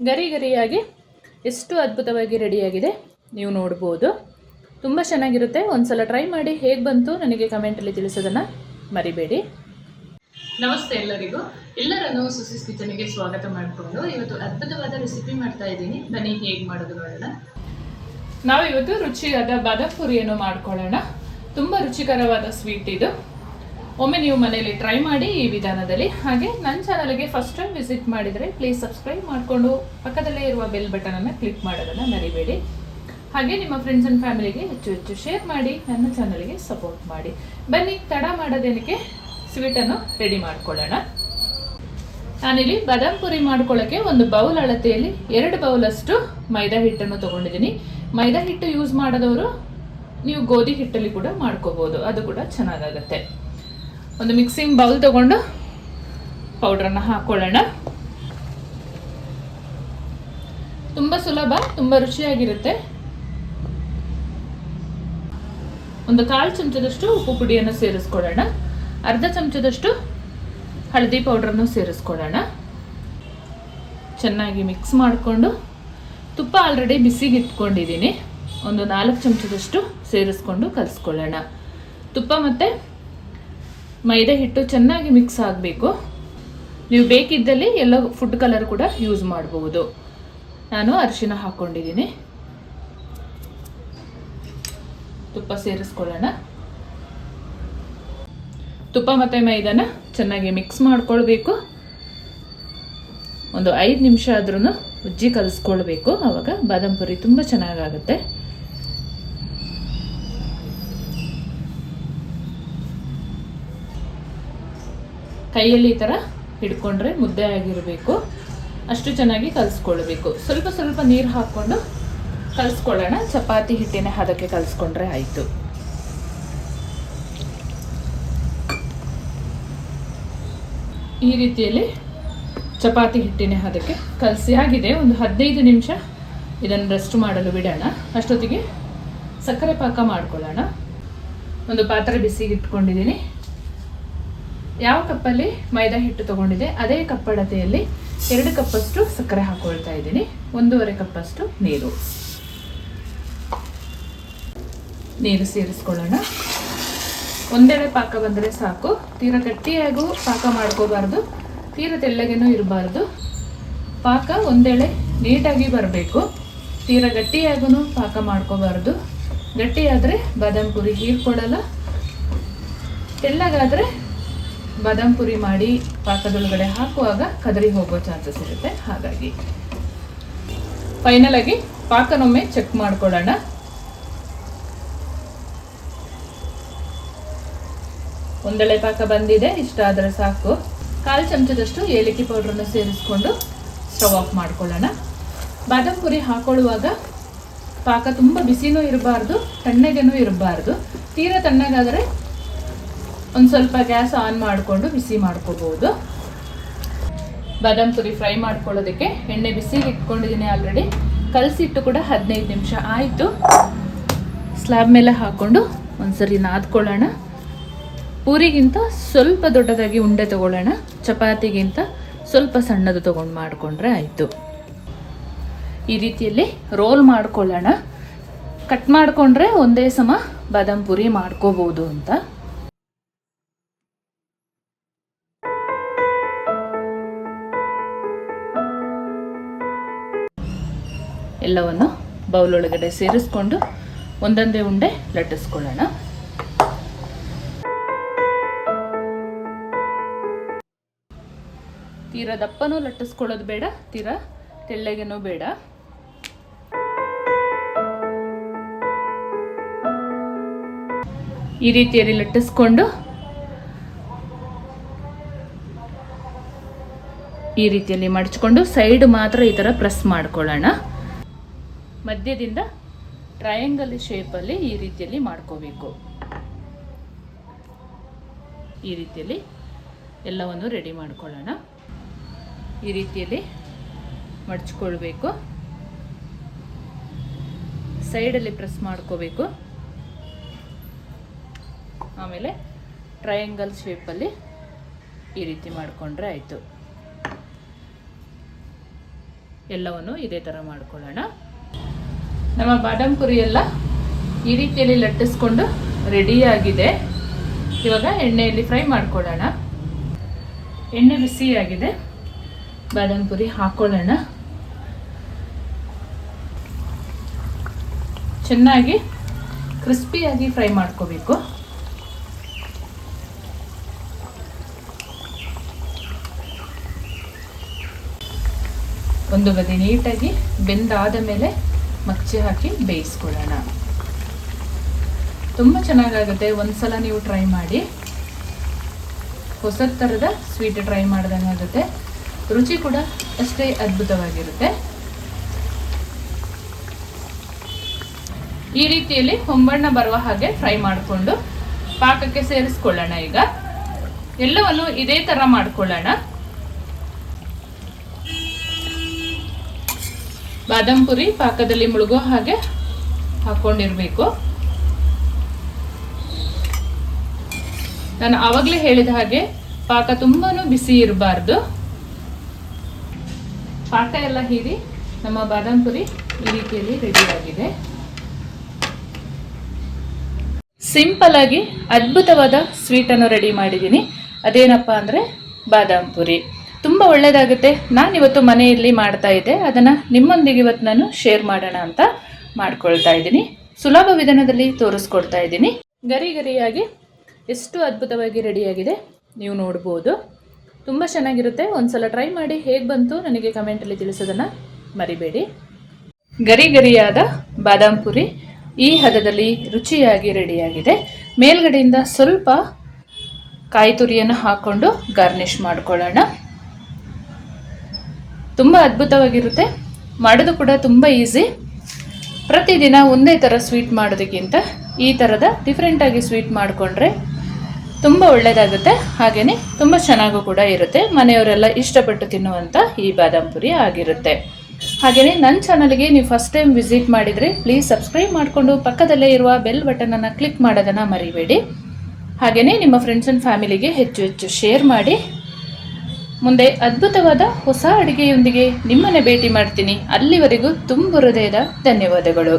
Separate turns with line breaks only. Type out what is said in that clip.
ಗರಿ ಗರಿಯಾಗಿ ಎಷ್ಟು ಅದ್ಭುತವಾಗಿ ರೆಡಿಯಾಗಿದೆ ನೀವು ನೋಡ್ಬೋದು. ತುಂಬ ಚೆನ್ನಾಗಿರುತ್ತೆ. ಒಂದ್ಸಲ ಟ್ರೈ ಮಾಡಿ ಹೇಗೆ ಬಂತು ನನಗೆ ಕಮೆಂಟಲ್ಲಿ ತಿಳಿಸೋದನ್ನು ಮರಿಬೇಡಿ. ನಮಸ್ತೆ ಎಲ್ಲರಿಗೂ, ಎಲ್ಲರನ್ನು ಸುಸಿಸ್ ಕಿಚನ್ಗೆ ಸ್ವಾಗತ ಮಾಡಿಕೊಂಡು ಇವತ್ತು ಅದ್ಭುತವಾದ ರೆಸಿಪಿ ಮಾಡ್ತಾ ಇದ್ದೀನಿ. ಬನ್ನಿ ಹೇಗೆ ಮಾಡೋದು ನೋಡೋಣ. ನಾವಿವತ್ತು ರುಚಿಯಾದ ಬಾದಾಮ್ ಪುರಿಯನ್ನು ಮಾಡ್ಕೊಳ್ಳೋಣ. ತುಂಬ ರುಚಿಕರವಾದ ಸ್ವೀಟ್ ಇದು. ಒಮ್ಮೆ ನೀವು ಮನೆಯಲ್ಲಿ ಟ್ರೈ ಮಾಡಿ ಈ ವಿಧಾನದಲ್ಲಿ. ಹಾಗೆ ನನ್ನ ಚಾನಲ್ಗೆ ಫಸ್ಟ್ ಟೈಮ್ ವಿಸಿಟ್ ಮಾಡಿದರೆ ಪ್ಲೀಸ್ ಸಬ್ಸ್ಕ್ರೈಬ್ ಮಾಡಿಕೊಂಡು ಪಕ್ಕದಲ್ಲೇ ಇರುವ ಬೆಲ್ ಬಟನನ್ನು ಕ್ಲಿಕ್ ಮಾಡೋದನ್ನು ಮರಿಬೇಡಿ. ಹಾಗೆ ನಿಮ್ಮ ಫ್ರೆಂಡ್ಸ್ ಆ್ಯಂಡ್ ಫ್ಯಾಮಿಲಿಗೆ ಹೆಚ್ಚು ಹೆಚ್ಚು ಶೇರ್ ಮಾಡಿ ನನ್ನ ಚಾನಲ್ಗೆ ಸಪೋರ್ಟ್ ಮಾಡಿ. ಬನ್ನಿ ತಡ ಮಾಡೋದೇನಕ್ಕೆ ಸ್ವೀಟನ್ನು ರೆಡಿ ಮಾಡ್ಕೊಳ್ಳೋಣ. ನಾನಿಲ್ಲಿ ಬಾದಾಮ್ ಪುರಿ ಮಾಡ್ಕೊಳ್ಳೋಕ್ಕೆ ಒಂದು ಬೌಲ್ ಅಳತೆಯಲ್ಲಿ 2 ಬೌಲಷ್ಟು ಮೈದಾ ಹಿಟ್ಟನ್ನು ತೊಗೊಂಡಿದ್ದೀನಿ. ಮೈದಾ ಹಿಟ್ಟು ಯೂಸ್ ಮಾಡೋದವರು ನೀವು ಗೋಧಿ ಹಿಟ್ಟಲ್ಲಿ ಕೂಡ ಮಾಡ್ಕೋಬೋದು, ಅದು ಕೂಡ ಚೆನ್ನಾಗಾಗುತ್ತೆ. ಒಂದು ಮಿಕ್ಸಿಂಗ್ ಬೌಲ್ ತಗೊಂಡು ಪೌಡ್ರನ್ನು ಹಾಕೊಳ್ಳೋಣ. ತುಂಬ ಸುಲಭ, ತುಂಬ ರುಚಿಯಾಗಿರುತ್ತೆ. ಒಂದು 1/4 ಚಮಚದಷ್ಟು ಉಪ್ಪು ಪುಡಿಯನ್ನು ಸೇರಿಸ್ಕೊಳ್ಳೋಣ. ಅರ್ಧ ಚಮಚದಷ್ಟು ಹಳದಿ ಪೌಡ್ರನ್ನು ಸೇರಿಸ್ಕೊಳ್ಳೋಣ. ಚೆನ್ನಾಗಿ ಮಿಕ್ಸ್ ಮಾಡಿಕೊಂಡು ತುಪ್ಪ ಆಲ್ರೆಡಿ ಬಿಸಿಗೆ ಇಟ್ಕೊಂಡಿದ್ದೀನಿ, ಒಂದು 4 ಚಮಚದಷ್ಟು ಸೇರಿಸ್ಕೊಂಡು ಕಲಿಸ್ಕೊಳ್ಳೋಣ. ತುಪ್ಪ ಮತ್ತು ಮೈದಾ ಹಿಟ್ಟು ಚೆನ್ನಾಗಿ ಮಿಕ್ಸ್ ಆಗಬೇಕು. ನೀವು ಬೇಕಿದ್ದಲ್ಲಿ ಎಲ್ಲೋ ಫುಡ್ ಕಲರ್ ಕೂಡ ಯೂಸ್ ಮಾಡಬಹುದು. ನಾನು ಅರಿಶಿನ ಹಾಕ್ಕೊಂಡಿದ್ದೀನಿ. ತುಪ್ಪ ಸೇರಿಸ್ಕೊಳ್ಳೋಣ. ತುಪ್ಪ ಮತ್ತು ಮೈದಾನ ಚೆನ್ನಾಗಿ ಮಿಕ್ಸ್ ಮಾಡ್ಕೊಳ್ಬೇಕು. ಒಂದು 5 ನಿಮಿಷ ಆದ್ರೂ ಉಜ್ಜಿ ಕಲಿಸ್ಕೊಳ್ಬೇಕು, ಆವಾಗ ಬಾದಾಮ್ ಪುರಿ ತುಂಬ ಚೆನ್ನಾಗಾಗುತ್ತೆ. ಕೈಯಲ್ಲಿ ಈ ಥರ ಹಿಡ್ಕೊಂಡ್ರೆ ಮುದ್ದೆ ಆಗಿರಬೇಕು, ಅಷ್ಟು ಚೆನ್ನಾಗಿ ಕಲಿಸ್ಕೊಳ್ಬೇಕು. ಸ್ವಲ್ಪ ಸ್ವಲ್ಪ ನೀರು ಹಾಕ್ಕೊಂಡು ಕಲಿಸ್ಕೊಳ್ಳೋಣ. ಚಪಾತಿ ಹಿಟ್ಟಿನ ಹದಕ್ಕೆ ಕಲಿಸ್ಕೊಂಡ್ರೆ ಆಯಿತು. ಈ ರೀತಿಯಲ್ಲಿ ಚಪಾತಿ ಹಿಟ್ಟಿನ ಹದಕ್ಕೆ ಕಲಸಿ ಆಗಿದೆ. ಒಂದು 15 ನಿಮಿಷ ಇದನ್ನು ರೆಸ್ಟ್ ಮಾಡಲು ಬಿಡೋಣ. ಅಷ್ಟೊತ್ತಿಗೆ ಸಕ್ಕರೆ ಪಾಕ ಮಾಡ್ಕೊಳ್ಳೋಣ. ಒಂದು ಪಾತ್ರೆ ಬಿಸಿಗೆ ಇಟ್ಕೊಂಡಿದ್ದೀನಿ. ಯಾವ ಕಪ್ಪಲ್ಲಿ ಮೈದಾ ಹಿಟ್ಟು ತೊಗೊಂಡಿದೆ ಅದೇ ಕಪ್ಪಳತೆಯಲ್ಲಿ 2 ಕಪ್ಪಷ್ಟು ಸಕ್ಕರೆ ಹಾಕೊಳ್ತಾ ಇದ್ದೀನಿ. 1.5 ಕಪ್ಪಷ್ಟು ನೀರು ಸೇರಿಸ್ಕೊಳ್ಳೋಣ. ಒಂದೆಳೆ ಪಾಕ ಬಂದರೆ ಸಾಕು. ತೀರಾ ಗಟ್ಟಿಯಾಗೂ ಪಾಕ ಮಾಡ್ಕೋಬಾರ್ದು, ತೀರಾ ತೆಳ್ಳಗೇನೂ ಇರಬಾರ್ದು. ಪಾಕ ಒಂದೆಳೆ ನೀಟಾಗಿ ಬರಬೇಕು. ತೀರಾ ಗಟ್ಟಿಯಾಗೂ ಪಾಕ ಮಾಡ್ಕೋಬಾರ್ದು. ಗಟ್ಟಿಯಾದರೆ ಬಾದಾಮ್ ಪುರಿ ಹೀರ್ಕೊಳ್ಳಲ್ಲ, ತೆಳ್ಳಗಾದರೆ ಬಾದಾಮ್ ಪುರಿ ಮಾಡಿ ಪಾಕದೊಳಗಡೆ ಹಾಕುವಾಗ ಕದರಿ ಹೋಗೋ ಚಾನ್ಸಸ್ ಇರುತ್ತೆ. ಹಾಗಾಗಿ ಫೈನಲ್ ಆಗಿ ಪಾಕನೊಮ್ಮೆ ಚೆಕ್ ಮಾಡ್ಕೊಳ್ಳೋಣ. ಒಂದೆಳೆ ಪಾಕ ಬಂದಿದೆ, ಇಷ್ಟ ಆದರೆ ಸಾಕು. 1/4 ಚಮಚದಷ್ಟು ಏಲಕ್ಕಿ ಪೌಡ್ರನ್ನು ಸೇರಿಸ್ಕೊಂಡು ಸ್ಟವ್ ಆಫ್ ಮಾಡ್ಕೊಳ್ಳೋಣ. ಬಾದಾಮ್ ಪುರಿ ಹಾಕೊಳ್ಳುವಾಗ ಪಾಕ ತುಂಬ ಬಿಸಿನೂ ಇರಬಾರ್ದು, ತಣ್ಣಗೇನೂ ಇರಬಾರ್ದು. ತೀರಾ ತಣ್ಣಗಾದರೆ ಒಂದು ಸ್ವಲ್ಪ ಗ್ಯಾಸ್ ಆನ್ ಮಾಡಿಕೊಂಡು ಬಿಸಿ ಮಾಡ್ಕೋಬಹುದು. ಬಾದಾಮ್ ಪುರಿ ಫ್ರೈ ಮಾಡ್ಕೊಳ್ಳೋದಕ್ಕೆ ಎಣ್ಣೆ ಬಿಸಿಗೆ ಇಟ್ಕೊಂಡಿದ್ದೀನಿ ಆಲ್ರೆಡಿ. ಕಲಸಿಟ್ಟು ಕೂಡ 15 ನಿಮಿಷ ಆಯಿತು. ಸ್ಲ್ಯಾಬ್ ಮೇಲೆ ಹಾಕ್ಕೊಂಡು ಒಂದ್ಸರಿ ನಾದ್ಕೊಳ್ಳೋಣ. ಪೂರಿಗಿಂತ ಸ್ವಲ್ಪ ದೊಡ್ಡದಾಗಿ ಉಂಡೆ ತಗೊಳ್ಳೋಣ. ಚಪಾತಿಗಿಂತ ಸ್ವಲ್ಪ ಸಣ್ಣದು ತೊಗೊಂಡು ಮಾಡಿಕೊಂಡ್ರೆ ಆಯಿತು. ಈ ರೀತಿಯಲ್ಲಿ ರೋಲ್ ಮಾಡ್ಕೊಳ್ಳೋಣ. ಕಟ್ ಮಾಡಿಕೊಂಡ್ರೆ ಒಂದೇ ಸಮ ಬಾದಾಮ್ ಪುರಿ ಮಾಡ್ಕೋಬೋದು ಅಂತ. ಎಲ್ಲವನ್ನು ಬೌಲ್ ಒಳಗಡೆ ಸೇರಿಸ್ಕೊಂಡು ಒಂದೊಂದೇ ಉಂಡೆ ಲಟ್ಟಿಸ್ಕೊಳ್ಳೋಣ. ತೀರಾ ದಪ್ಪನೂ ಲಟ್ಟಿಸ್ಕೊಳ್ಳೋದು ಬೇಡ, ತೀರಾ ತೆಳ್ಳಗೇನೂ ಬೇಡ. ಈ ರೀತಿಯಲ್ಲಿ ಲಟ್ಟಿಸ್ಕೊಂಡು ಈ ರೀತಿಯಲ್ಲಿ ಮಡಚ್ಕೊಂಡು ಸೈಡ್ ಮಾತ್ರ ಈ ಥರ ಪ್ರೆಸ್ ಮಾಡ್ಕೊಳ್ಳೋಣ. ಮಧ್ಯದಿಂದ ಟ್ರಯಾಂಗಲ್ ಶೇಪಲ್ಲಿ ಈ ರೀತಿಯಲ್ಲಿ ಮಾಡ್ಕೋಬೇಕು. ಈ ರೀತಿಯಲ್ಲಿ ಎಲ್ಲವನ್ನು ರೆಡಿ ಮಾಡ್ಕೊಳ್ಳೋಣ. ಈ ರೀತಿಯಲ್ಲಿ ಮಡಚ್ಕೊಳ್ಬೇಕು. ಸೈಡಲ್ಲಿ ಪ್ರೆಸ್ ಮಾಡ್ಕೋಬೇಕು. ಆಮೇಲೆ ಟ್ರಯಾಂಗಲ್ ಶೇಪಲ್ಲಿ ಈ ರೀತಿ ಮಾಡಿಕೊಂಡ್ರೆ ಆಯಿತು. ಎಲ್ಲವನ್ನು ಇದೇ ಥರ ಮಾಡ್ಕೊಳ್ಳೋಣ. ನಮ್ಮ ಬಾದಾಮ್ ಪುರಿ ಎಲ್ಲ ಈ ರೀತಿಯಲ್ಲಿ ಲಟ್ಟಿಸ್ಕೊಂಡು ರೆಡಿಯಾಗಿದೆ. ಇವಾಗ ಎಣ್ಣೆಯಲ್ಲಿ ಫ್ರೈ ಮಾಡ್ಕೊಳ್ಳೋಣ. ಎಣ್ಣೆ ಬಿಸಿಯಾಗಿದೆ, ಬಾದಾಮ್ ಪುರಿ ಹಾಕ್ಕೊಳ್ಳೋಣ. ಚೆನ್ನಾಗಿ ಕ್ರಿಸ್ಪಿಯಾಗಿ ಫ್ರೈ ಮಾಡ್ಕೋಬೇಕು. ಒಂದು ಬದಿ ನೀಟಾಗಿ ಬೆಂದಾದ ಮೇಲೆ ಮಚ್ಚೆ ಹಾಕಿ ಬೇಯಿಸ್ಕೊಳ್ಳೋಣ. ತುಂಬ ಚೆನ್ನಾಗಾಗುತ್ತೆ. ಒಂದ್ಸಲ ನೀವು ಟ್ರೈ ಮಾಡಿ. ಹೊಸ ಥರದ ಸ್ವೀಟ್ ಟ್ರೈ ಮಾಡ್ದಂಗೆ ಆಗುತ್ತೆ. ರುಚಿ ಕೂಡ ಅಷ್ಟೇ ಅದ್ಭುತವಾಗಿರುತ್ತೆ. ಈ ರೀತಿಯಲ್ಲಿ ಹೊಂಬಣ್ಣ ಬರುವ ಹಾಗೆ ಫ್ರೈ ಮಾಡಿಕೊಂಡು ಪಾಕಕ್ಕೆ ಸೇರಿಸ್ಕೊಳ್ಳೋಣ. ಈಗ ಎಲ್ಲವನ್ನು ಇದೇ ಥರ ಮಾಡ್ಕೊಳ್ಳೋಣ. ಬಾದಾಮ್ ಪುರಿ ಪಾಕದಲ್ಲಿ ಮುಳುಗೋ ಹಾಗೆ ಹಾಕೊಂಡಿರ್ಬೇಕು. ನಾನು ಆವಾಗಲೇ ಹೇಳಿದ ಹಾಗೆ ಪಾಕ ತುಂಬಾನು ಬಿಸಿ ಇರಬಾರ್ದು. ಪಾಕ ಎಲ್ಲ ಹೀರಿ ನಮ್ಮ ಬಾದಾಮ್ ಪುರಿ ಈ ರೀತಿಯಲ್ಲಿ ರೆಡಿಯಾಗಿದೆ. ಸಿಂಪಲ್ ಆಗಿ ಅದ್ಭುತವಾದ ಸ್ವೀಟನ್ನು ರೆಡಿ ಮಾಡಿದ್ದೀನಿ. ಅದೇನಪ್ಪ ಅಂದರೆ ಬಾದಾಮ್ ಪುರಿ. ತುಂಬ ಒಳ್ಳೆಯದಾಗುತ್ತೆ. ನಾನಿವತ್ತು ಮನೆಯಲ್ಲಿ ಮಾಡ್ತಾ ಇದ್ದೆ, ಅದನ್ನು ನಿಮ್ಮೊಂದಿಗೆ ಇವತ್ತು ನಾನು ಶೇರ್ ಮಾಡೋಣ ಅಂತ ಮಾಡ್ಕೊಳ್ತಾ ಇದ್ದೀನಿ. ಸುಲಭ ವಿಧಾನದಲ್ಲಿ ತೋರಿಸ್ಕೊಡ್ತಾ ಇದ್ದೀನಿ. ಗರಿ ಗರಿಯಾಗಿ ಎಷ್ಟು ಅದ್ಭುತವಾಗಿ ರೆಡಿಯಾಗಿದೆ ನೀವು ನೋಡ್ಬೋದು. ತುಂಬ ಚೆನ್ನಾಗಿರುತ್ತೆ. ಒಂದ್ಸಲ ಟ್ರೈ ಮಾಡಿ ಹೇಗೆ ಬಂತು ನನಗೆ ಕಮೆಂಟಲ್ಲಿ ತಿಳಿಸೋದನ್ನು ಮರಿಬೇಡಿ. ಗರಿ ಗರಿಯಾದ ಬಾದಾಮ್ ಪುರಿ ಈ ಹದದಲ್ಲಿ ರುಚಿಯಾಗಿ ರೆಡಿಯಾಗಿದೆ. ಮೇಲ್ಗಡೆಯಿಂದ ಸ್ವಲ್ಪ ಕಾಯಿ ತುರಿಯನ್ನು ಹಾಕ್ಕೊಂಡು ಗಾರ್ನಿಷ್ ಮಾಡ್ಕೊಳ್ಳೋಣ. ತುಂಬ ಅದ್ಭುತವಾಗಿರುತ್ತೆ. ಮಾಡೋದು ಕೂಡ ತುಂಬ ಈಸಿ. ಪ್ರತಿದಿನ ಒಂದೇ ಥರ ಸ್ವೀಟ್ ಮಾಡೋದಕ್ಕಿಂತ ಈ ಥರದ ಡಿಫ್ರೆಂಟಾಗಿ ಸ್ವೀಟ್ ಮಾಡಿಕೊಂಡ್ರೆ ತುಂಬ ಒಳ್ಳೆಯದಾಗುತ್ತೆ. ಹಾಗೆಯೇ ತುಂಬ ಚೆನ್ನಾಗೂ ಕೂಡ ಇರುತ್ತೆ. ಮನೆಯವರೆಲ್ಲ ಇಷ್ಟಪಟ್ಟು ತಿನ್ನುವಂಥ ಈ ಬಾದಾಮ್ ಪುರಿ ಆಗಿರುತ್ತೆ. ಹಾಗೆಯೇ ನನ್ನ ಚಾನಲ್ಗೆ ನೀವು ಫಸ್ಟ್ ಟೈಮ್ ವಿಸಿಟ್ ಮಾಡಿದರೆ ಪ್ಲೀಸ್ ಸಬ್ಸ್ಕ್ರೈಬ್ ಮಾಡಿಕೊಂಡು ಪಕ್ಕದಲ್ಲೇ ಇರುವ ಬೆಲ್ ಬಟನನ್ನು ಕ್ಲಿಕ್ ಮಾಡೋದನ್ನು ಮರಿಬೇಡಿ. ಹಾಗೆಯೇ ನಿಮ್ಮ ಫ್ರೆಂಡ್ಸ್ ಆ್ಯಂಡ್ ಫ್ಯಾಮಿಲಿಗೆ ಹೆಚ್ಚು ಹೆಚ್ಚು ಶೇರ್ ಮಾಡಿ. ಮುಂದೆ ಅದ್ಭುತವಾದ ಹೊಸ ಅಡುಗೆಯೊಂದಿಗೆ ನಿಮ್ಮನ್ನು ಭೇಟಿ ಮಾಡ್ತೀನಿ. ಅಲ್ಲಿವರೆಗೂ ತುಂಬ ಹೃದಯದ ಧನ್ಯವಾದಗಳು.